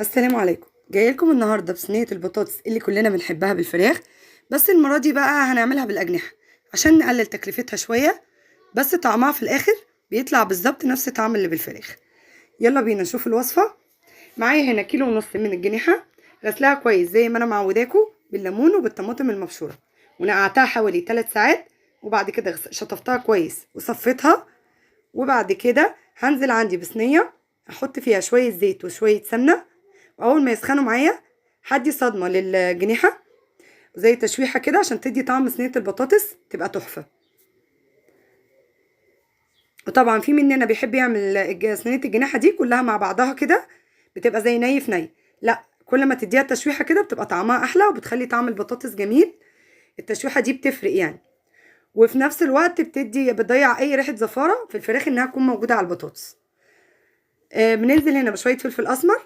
السلام عليكم. جايه لكم النهارده بصينيه البطاطس اللي كلنا بنحبها بالفراخ. بس المره دي بقى هنعملها بالاجنحه عشان نقلل تكلفتها شويه. بس طعمها في الاخر بيطلع بالظبط نفس طعم اللي بالفراخ. يلا بينا نشوف الوصفه. معايا هنا كيلو ونص من الجنيحه، غسلها كويس زي ما انا معوداكم بالليمون وبالطماطم المبشوره، ونقعتها حوالي 3 ساعات. وبعد كده شطفتها كويس وصفيتها. وبعد كده هنزل عندي بصينيه، احط فيها شويه زيت وشويه سمنه، واول ما يسخنوا معايا هدي صدمه للجنيحه زي تشويحه كده عشان تدي طعم صينيه البطاطس تبقى تحفه. وطبعا في مننا بيحب يعمل صينيه الجناحه دي كلها مع بعضها كده، بتبقى زي ني في ني. لا، كل ما تديها تشويحه كده بتبقى طعمها احلى وبتخلي طعم البطاطس جميل. التشويحه دي بتفرق يعني. وفي نفس الوقت بتضيع اي ريحه زفاره في الفراخ انها تكون موجوده على البطاطس. بننزل هنا بشويه فلفل اسمر